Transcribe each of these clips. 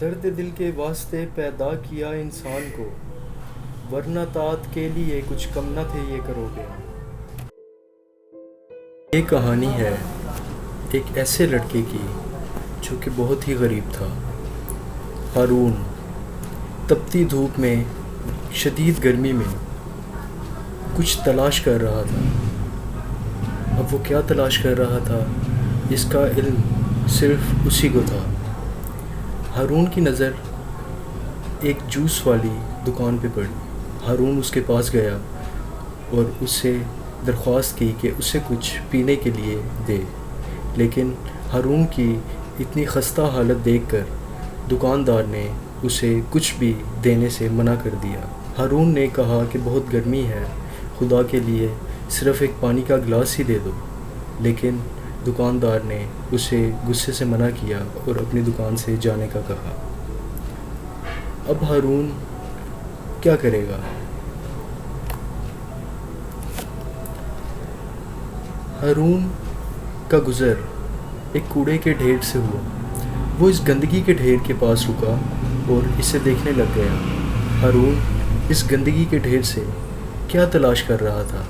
درد دل کے واسطے پیدا کیا انسان کو، ورنہ طاعت کے لیے کچھ کم نہ تھے یہ کرو گے۔ یہ کہانی ہے ایک ایسے لڑکے کی جو کہ بہت ہی غریب تھا۔ ہارون تپتی دھوپ میں، شدید گرمی میں کچھ تلاش کر رہا تھا۔ اب وہ کیا تلاش کر رہا تھا اس کا علم صرف اسی کو تھا۔ ہارون کی نظر ایک جوس والی دکان پہ پڑی۔ ہارون اس کے پاس گیا اور اس سے درخواست کی کہ اسے کچھ پینے کے لیے دے، لیکن ہارون کی اتنی خستہ حالت دیکھ کر دکاندار نے اسے کچھ بھی دینے سے منع کر دیا۔ ہارون نے کہا کہ بہت گرمی ہے، خدا کے لیے صرف ایک پانی کا گلاس ہی دے دو، لیکن دکاندار نے اسے غصے سے منع کیا اور اپنی دکان سے جانے کا کہا۔ اب ہارون کیا کرے گا؟ ہارون کا گزر ایک کوڑے کے ڈھیر سے ہوا۔ وہ اس گندگی کے ڈھیر کے پاس رکا اور اسے دیکھنے لگ گیا۔ ہارون اس گندگی کے ڈھیر سے کیا تلاش کر رہا تھا؟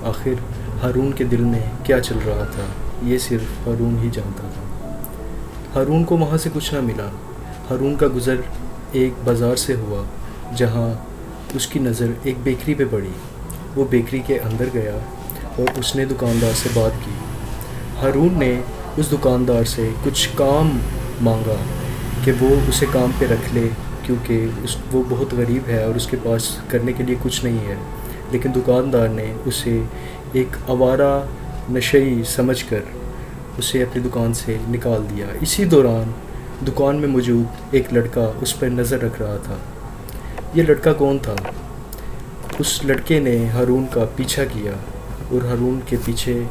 آخر ہارون کے دل میں کیا چل رہا تھا یہ صرف ہارون ہی جانتا تھا۔ ہارون کو وہاں سے کچھ نہ ملا۔ ہارون کا گزر ایک بازار سے ہوا جہاں اس کی نظر ایک بیکری پہ پڑی۔ وہ بیکری کے اندر گیا اور اس نے دکاندار سے بات کی۔ ہارون نے اس دکاندار سے کچھ کام مانگا کہ وہ اسے کام پہ رکھ لے، کیونکہ وہ بہت غریب ہے اور اس کے پاس کرنے کے لیے کچھ نہیں ہے، لیکن دکاندار نے اسے ایک آوارہ نشئی سمجھ کر اسے اپنی دکان سے نکال دیا۔ اسی دوران دکان میں موجود ایک لڑکا اس پر نظر رکھ رہا تھا۔ یہ لڑکا کون تھا؟ اس لڑکے نے ہارون کا پیچھا کیا اور ہارون کے پیچھے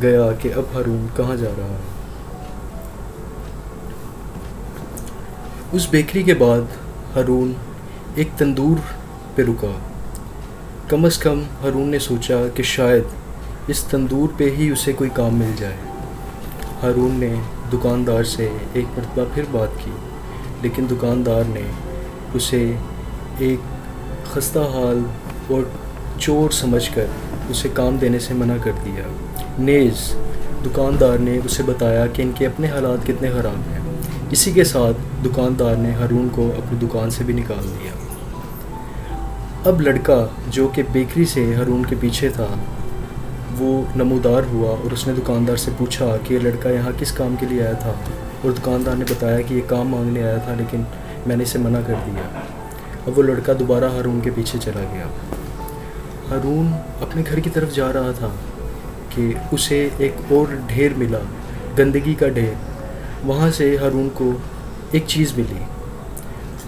گیا کہ اب ہارون کہاں جا رہا ہے۔ اس بیکری کے بعد ہارون ایک تندور پہ رکا۔ کم از کم ہارون نے سوچا کہ شاید اس تندور پہ ہی اسے کوئی کام مل جائے۔ ہارون نے دکاندار سے ایک مرتبہ پھر بات کی، لیکن دکاندار نے اسے ایک خستہ حال اور چور سمجھ کر اسے کام دینے سے منع کر دیا۔ نیز دکاندار نے اسے بتایا کہ ان کے اپنے حالات کتنے خراب ہیں۔ اسی کے ساتھ دکاندار نے ہارون کو اپنی دکان سے بھی نکال دیا۔ اب لڑکا جو کہ بیکری سے ہارون کے پیچھے تھا وہ نمودار ہوا اور اس نے دکاندار سے پوچھا کہ یہ لڑکا یہاں کس کام کے لیے آیا تھا، اور دکاندار نے بتایا کہ یہ کام مانگنے آیا تھا لیکن میں نے اسے منع کر دیا۔ اب وہ لڑکا دوبارہ ہارون کے پیچھے چلا گیا۔ ہارون اپنے گھر کی طرف جا رہا تھا کہ اسے ایک اور ڈھیر ملا، گندگی کا ڈھیر۔ وہاں سے ہارون کو ایک چیز ملی۔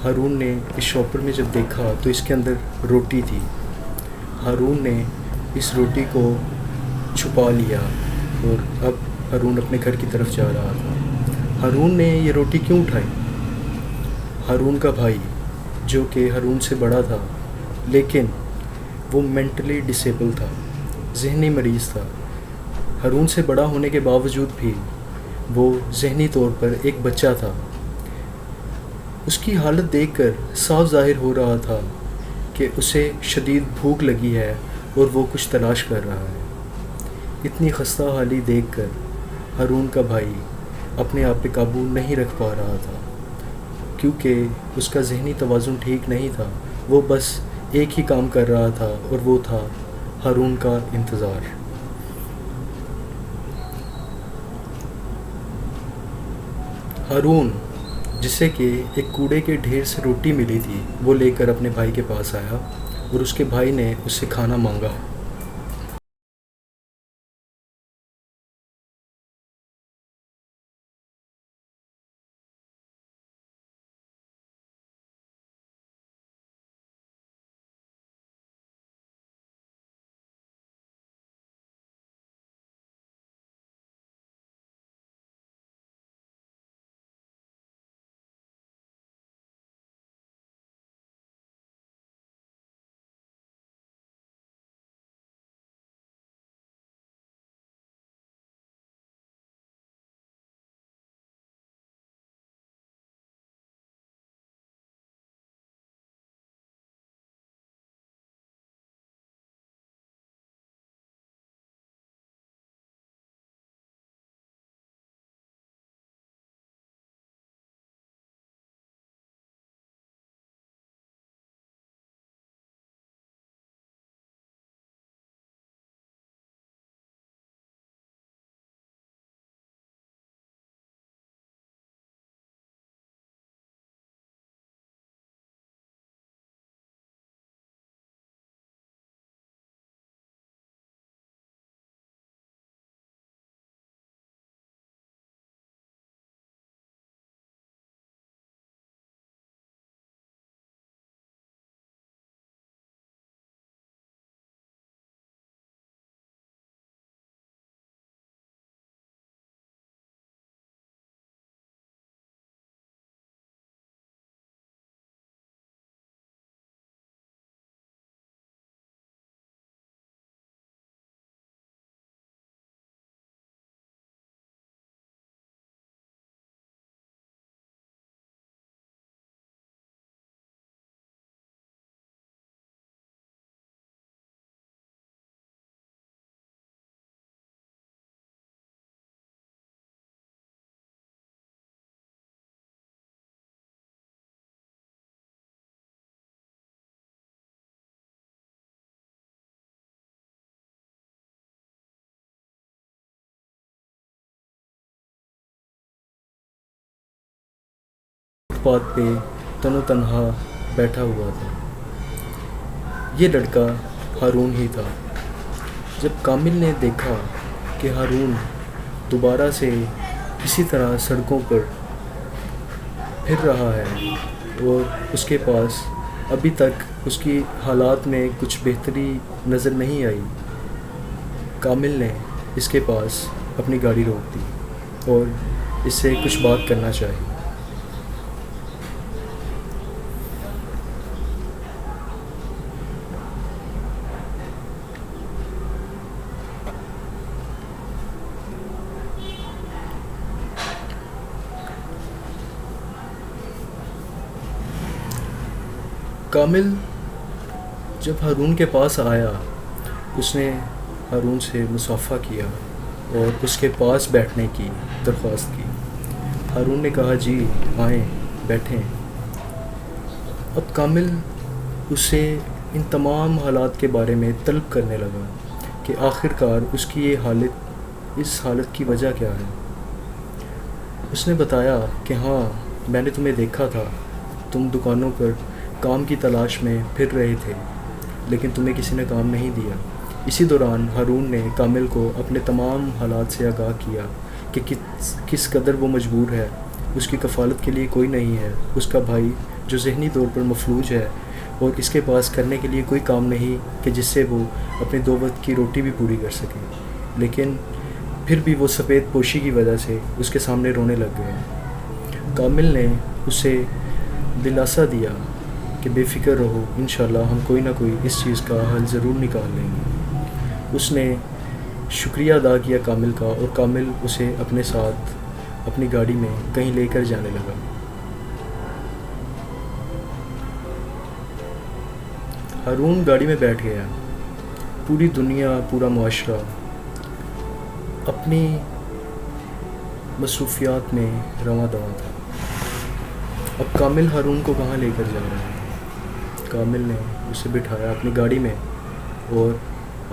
ہارون نے اس شاپر میں جب دیکھا تو اس کے اندر روٹی تھی۔ ہارون نے اس روٹی کو چھپا لیا اور اب ہارون اپنے گھر کی طرف جا رہا تھا۔ ہارون نے یہ روٹی کیوں اٹھائی؟ ہارون کا بھائی جو کہ ہارون سے بڑا تھا لیکن وہ مینٹلی ڈسیبل تھا، ذہنی مریض تھا۔ ہارون سے بڑا ہونے کے باوجود بھی وہ ذہنی طور پر ایک بچہ تھا۔ اس کی حالت دیکھ کر صاف ظاہر ہو رہا تھا کہ اسے شدید بھوک لگی ہے اور وہ کچھ تلاش کر رہا ہے۔ اتنی خستہ حالی دیکھ کر ہارون کا بھائی اپنے آپ پہ قابو نہیں رکھ پا رہا تھا، کیونکہ اس کا ذہنی توازن ٹھیک نہیں تھا۔ وہ بس ایک ہی کام کر رہا تھا اور وہ تھا ہارون کا انتظار۔ ہارون جسے کہ ایک کوڑے کے ڈھیر سے روٹی ملی تھی وہ لے کر اپنے بھائی کے پاس آیا اور اس کے بھائی نے اس سے کھانا مانگا۔ پاتھ پہ تن و تنہا بیٹھا ہوا تھا۔ یہ لڑکا ہارون ہی تھا۔ جب کامل نے دیکھا کہ ہارون دوبارہ سے کسی طرح سڑکوں پر پھر رہا ہے اور اس کے پاس ابھی تک اس کی حالات میں کچھ بہتری نظر نہیں آئی، کامل نے اس کے پاس اپنی گاڑی روک دی اور اس سے کچھ بات کرنا چاہی۔ کامل جب ہارون کے پاس آیا، اس نے ہارون سے مصافحہ کیا اور اس کے پاس بیٹھنے کی درخواست کی۔ ہارون نے کہا جی آئیں بیٹھیں۔ اب کامل اس سے ان تمام حالات کے بارے میں طلب کرنے لگا کہ آخر کار اس کی یہ حالت، اس حالت کی وجہ کیا ہے۔ اس نے بتایا کہ ہاں میں نے تمہیں دیکھا تھا، تم دکانوں پر کام کی تلاش میں پھر رہے تھے لیکن تمہیں کسی نے کام نہیں دیا۔ اسی دوران ہارون نے کامل کو اپنے تمام حالات سے آگاہ کیا کہ کس قدر وہ مجبور ہے، اس کی کفالت کے لیے کوئی نہیں ہے، اس کا بھائی جو ذہنی طور پر مفلوج ہے اور اس کے پاس کرنے کے لیے کوئی کام نہیں کہ جس سے وہ اپنے 2 وقت کی روٹی بھی پوری کر سکے، لیکن پھر بھی وہ سفید پوشی کی وجہ سے اس کے سامنے رونے لگ گئے۔ کامل نے اسے دلاسا دیا کہ بے فکر رہو، انشاءاللہ ہم کوئی نہ کوئی اس چیز کا حل ضرور نکال لیں گے۔ اس نے شکریہ ادا کیا کامل کا اور کامل اسے اپنے ساتھ اپنی گاڑی میں کہیں لے کر جانے لگا۔ ہارون گاڑی میں بیٹھ گیا۔ پوری دنیا، پورا معاشرہ اپنی مصروفیات میں رواں دواں تھا۔ اب کامل ہارون کو کہاں لے کر جا رہا ہے؟ کامل نے اسے بٹھایا اپنی گاڑی میں اور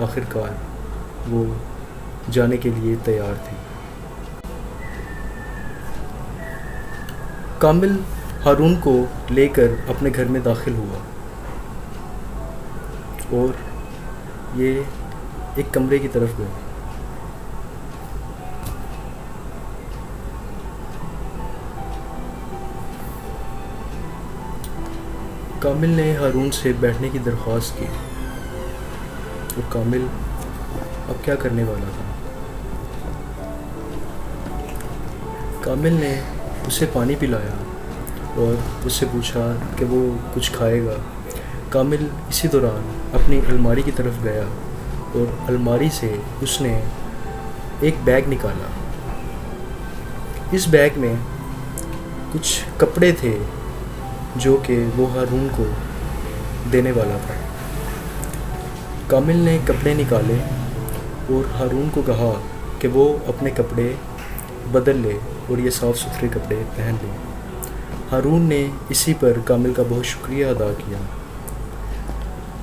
آخر کار وہ جانے کے لیے تیار تھی۔ کامل ہارون کو لے کر اپنے گھر میں داخل ہوا اور یہ ایک کمرے کی طرف گئے۔ کامل نے ہارون سے بیٹھنے کی درخواست کی اور کامل اب کیا کرنے والا تھا۔ کامل نے اسے پانی پلایا اور اس سے پوچھا کہ وہ کچھ کھائے گا۔ کامل اسی دوران اپنی الماری کی طرف گیا اور الماری سے اس نے ایک بیگ نکالا۔ اس بیگ میں کچھ کپڑے تھے جو کہ وہ ہارون کو دینے والا تھا۔ کامل نے کپڑے نکالے اور ہارون کو کہا کہ وہ اپنے کپڑے بدل لے اور یہ صاف ستھرے کپڑے پہن لے۔ ہارون نے اسی پر کامل کا بہت شکریہ ادا کیا۔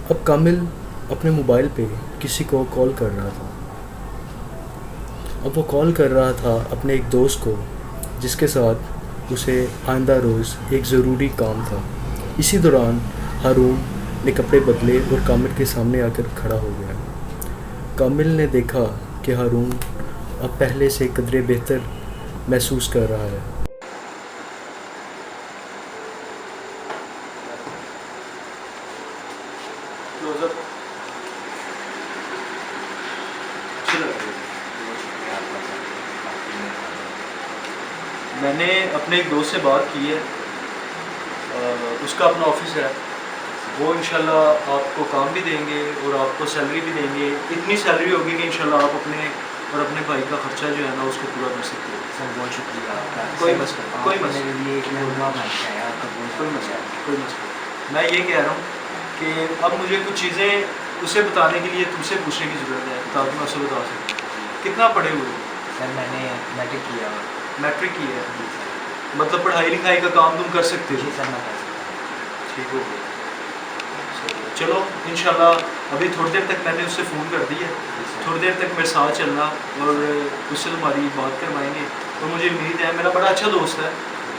اب کامل اپنے موبائل پہ کسی کو کال کر رہا تھا۔ اب وہ کال کر رہا تھا اپنے ایک دوست کو جس کے ساتھ اسے آئندہ روز ایک ضروری کام تھا۔ اسی دوران ہارون نے کپڑے بدلے اور کامل کے سامنے آ کر کھڑا ہو گیا۔ کامل نے دیکھا کہ ہارون اب پہلے سے قدرے بہتر محسوس کر رہا ہے۔ میں نے اپنے ایک دوست سے بات کی ہے، اس کا اپنا آفس ہے، وہ انشاءاللہ آپ کو کام بھی دیں گے اور آپ کو سیلری بھی دیں گے، اتنی سیلری ہوگی کہ انشاءاللہ آپ اپنے اور اپنے بھائی کا خرچہ جو ہے نا اس کو پورا کر سکتے ہو۔ سر بہت شکریہ آپ کا، کوئی مسئلہ کوئی مسئلہ میرے لیے ایک مہمان بنتا ہے آپ کا، کوئی مسئلہ کوئی مسئلہ۔ میں یہ کہہ رہا ہوں کہ اب مجھے کچھ چیزیں اسے بتانے کے لیے تم سے پوچھنے کی ضرورت ہے تاکہ میں اسے بتا سکوں۔ کتنا پڑھے ہوئے؟ سر میں نے میٹرک کیا۔ میٹرک کی ہے؟ جی سر۔ مطلب پڑھائی لکھائی کا کام تم کر سکتے جی ہو؟ سر میں کر سکتا ہوں۔ ٹھیک ہو گیا۔ چلو انشاءاللہ ابھی تھوڑی دیر تک میں نے اس سے فون کر دی ہے، تھوڑی دیر تک میرے ساتھ چلنا اور اس سے تمہاری بات کروائیں گے، اور مجھے امید ہے میرا بڑا اچھا دوست ہے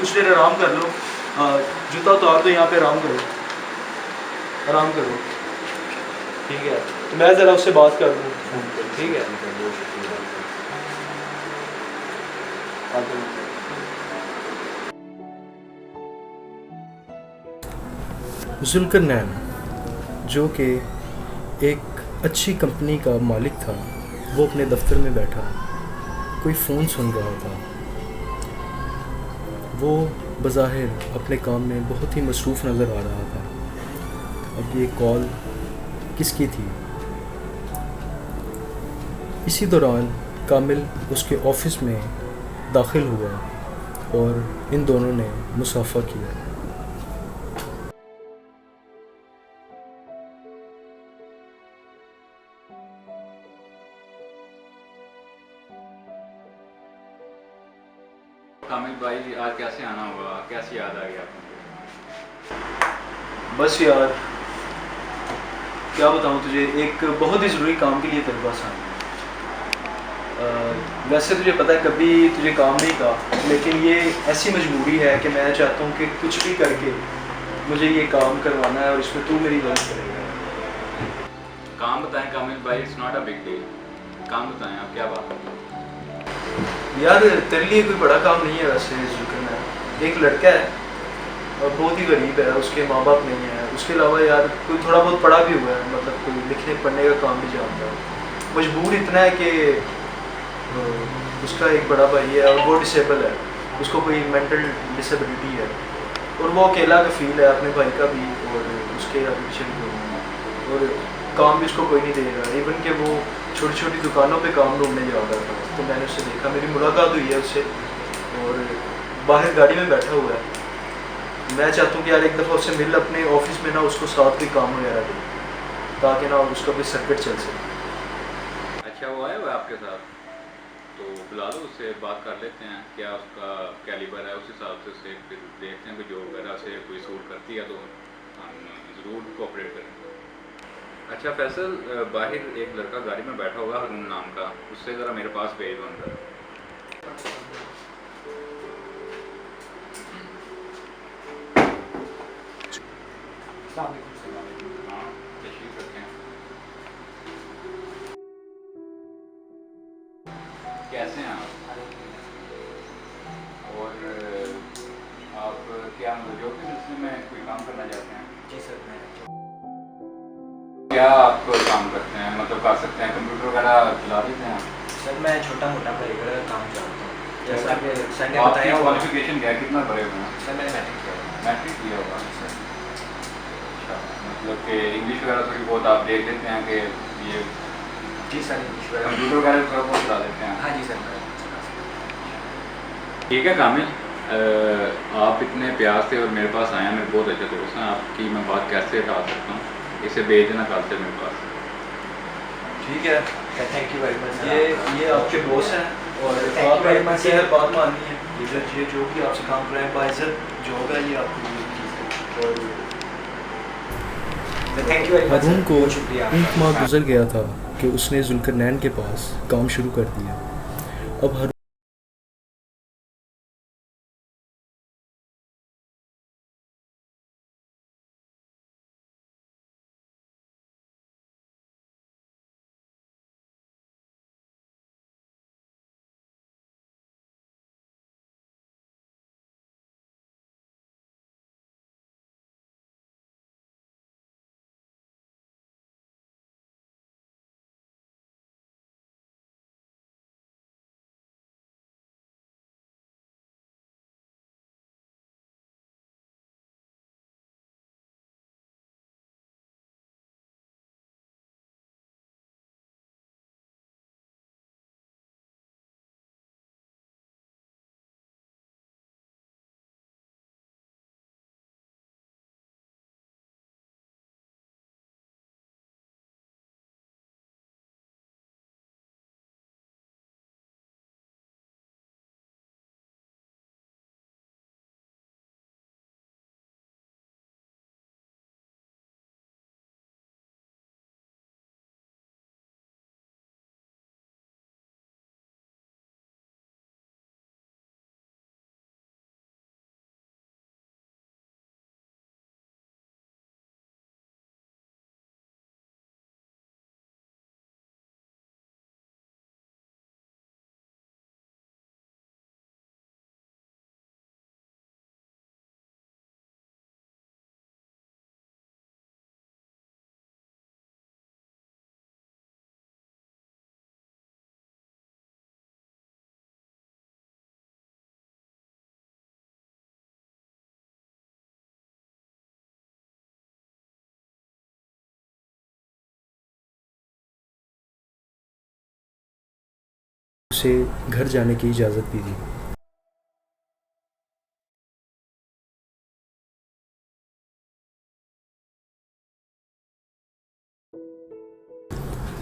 کچھ دیر آرام کر لو, جوتا اتار دو, یہاں پہ آرام کرو, آرام کرو, ٹھیک ہے. تو میں ذرا اس سے بات کر لوں فون پہ, ٹھیک ہے. ذوالقرنین جو کہ ایک اچھی کمپنی کا مالک تھا, وہ اپنے دفتر میں بیٹھا کوئی فون سن رہا تھا. وہ بظاہر اپنے کام میں بہت ہی مصروف نظر آ رہا تھا. اب یہ کال کس کی تھی؟ اسی دوران کامل اس کے آفس میں داخل ہوا اور ان دونوں نے مصافحہ کیا. کامل بھائی آج کیسے آنا ہوگا, کیسی یاد آ گئی آپ کو؟ بس یار کیا بتاؤں تجھے, ایک بہت ہی ضروری کام کے لیے تیرے پاس آنا. ویسے تجھے پتہ ہے کبھی تجھے کام نہیں کہا, لیکن یہ ایسی مجبوری ہے کہ میں چاہتا ہوں کہ کچھ بھی کر کے مجھے یہ کام کروانا ہے, اور اس میں تو میری مدد کرے گا. کام بتائیں کامل بھائی, it's not a big deal. کام بتائیں آپ, کیا بات ہے؟ یار تیرے لیے کوئی بڑا کام نہیں ہے ویسے ذکر. ایک لڑکا ہے اور بہت ہی غریب ہے, اس کے ماں باپ نہیں ہیں. اس کے علاوہ یار کوئی تھوڑا بہت پڑھا بھی ہوا ہے, مطلب کوئی لکھنے پڑھنے کا کام بھی جانتا ہے. مجبور اتنا ہے کہ اس کا ایک بڑا بھائی ہے اور وہ ڈسیبل ہے, اس کو کوئی مینٹل ڈسیبلٹی ہے, اور وہ اکیلا کفیل ہے اپنے بھائی کا بھی اور اس کے ایڈمشن بھی, اور کام بھی اس کو کوئی نہیں دے گا. ایون کہ وہ چھوٹی چھوٹی دکانوں پہ کام ڈھونڈنے جا رہا تھا, تو میں نے اس سے دیکھا, میری ملاقات ہوئی ہے اس سے, اور باہر گاڑی میں بیٹھا ہوا ہے. میں چاہتا ہوں کہ یار ایک دفعہ اس سے مل اپنے آفس میں نا, اس کو ساتھ کوئی کام وغیرہ دے, تاکہ نا اس کا کوئی سرکٹ چل سکے. اچھا وہ آیا ہوا ہے آپ کے ساتھ, تو بلا دو, اس سے بات کر لیتے ہیں کیا اس کا کیلیبر ہے, اس حساب سے اسے پھر دیکھتے ہیں کہ جو وغیرہ سے کوئی سوٹ کرتی ہے تو ہم ضرور کوآپریٹ کریں. اچھا فیصل, باہر ایک لڑکا گاڑی میں بیٹھا ہوا ہارون نام کا, اس سے ذرا میرے پاس بھیج دو اندر. السلام علیکم. ہاں تشریف رکھیں. کیسے ہیں آپ؟ اور آپ کیا جاب کے سلسلے میں کوئی کام کرنا چاہتے ہیں؟ جی سر, میں کیا آپ کام کرتے ہیں, مطلب کر سکتے ہیں, کمپیوٹر وغیرہ چلا دیتے ہیں؟ سر میں چھوٹا موٹا پریگر کا کام جانتا ہوں. جیسا کہ سر نے آپ کی بتایا ہوا. کوالیفیکیشن کیا ہے, کتنا پڑھے ہوئے ہیں؟ سر میں نے میٹرک کیا ہوا. میٹرک کیا ہوگا. اچھا, مطلب کہ انگلش وغیرہ تھوڑی بہت آپ دیکھ لیتے ہیں کہ یہ جی سر, انگلش وغیرہ. کمپیوٹر وغیرہ تھوڑا بہت چلا دیتے ہیں؟ ہاں جی سر. ٹھیک ہے کامل, آپ اتنے پیار سے اور میرے پاس آئے ہیں, میرے بہت اچھے دوست ہیں. آپ کی میں بات کیسے ڈال سکتا ہوں, اسے بھیج دینا کل سے میرے پاس. ٹھیک ہے, تھینک یو ویری مچ. یہ آپ کے باس ہیں, اور آپ نے سے ہر بات ماننی ہے. یہ جو بھی آپ سے کام کرائیں باعزت جو ہوگا یہ آپ کو چیز ہے. اور thank you very much. Haroon کو بہت شکریہ آپ ایک کا. ماہ گزر گیا تھا کہ اس نے ذوالقرنین کے پاس کام شروع کر دیا. اب ہارون اسے گھر جانے کی اجازت بھی دی۔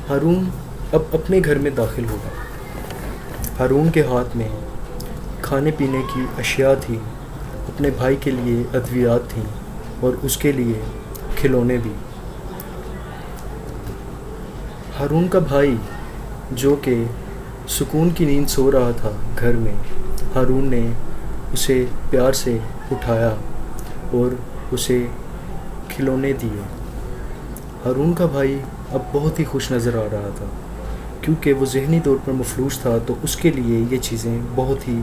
ہارون اب اپنے گھر میں داخل ہوگا۔ ہارون کے ہاتھ میں کھانے پینے کی اشیاء تھی، اپنے بھائی کے لیے ادویات تھیں اور اس کے لیے کھلونے بھی۔ ہارون کا بھائی جو کہ سکون کی نیند سو رہا تھا گھر میں، ہارون نے اسے پیار سے اٹھایا اور اسے کھلونے دیے۔ ہارون کا بھائی اب بہت ہی خوش نظر آ رہا تھا، کیونکہ وہ ذہنی طور پر مفلوج تھا تو اس کے لیے یہ چیزیں بہت ہی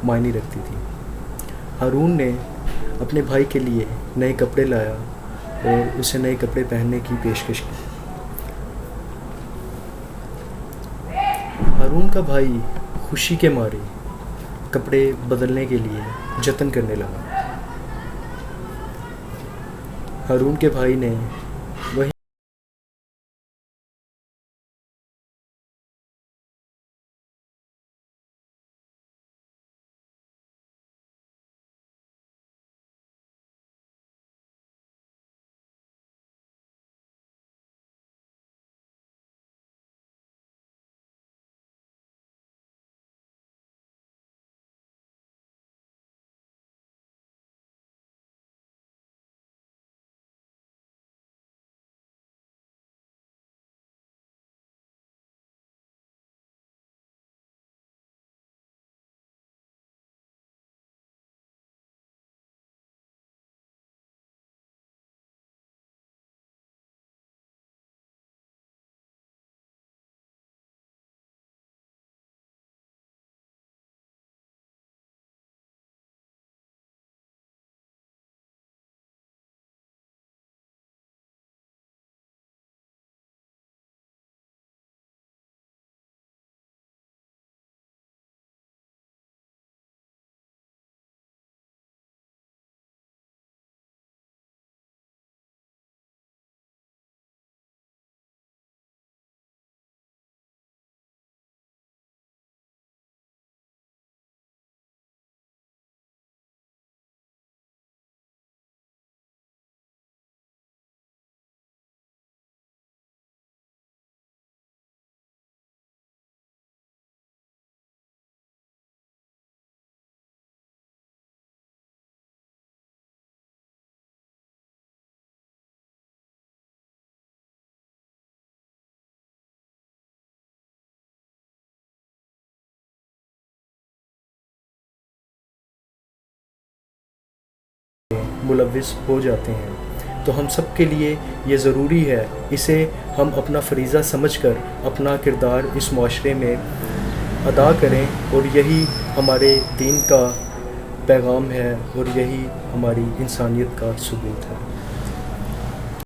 معنی رکھتی تھیں۔ ہارون نے اپنے بھائی کے لیے نئے کپڑے لایا اور اسے نئے کپڑے پہننے کی پیشکش کی۔ ہارون کا بھائی خوشی کے مارے کپڑے بدلنے کے لیے جتن کرنے لگا۔ ہارون کے بھائی نے وہی ملوث ہو جاتے ہیں، تو ہم سب کے لیے یہ ضروری ہے اسے ہم اپنا فریضہ سمجھ کر اپنا کردار اس معاشرے میں ادا کریں، اور یہی ہمارے دین کا پیغام ہے اور یہی ہماری انسانیت کا ثبوت ہے۔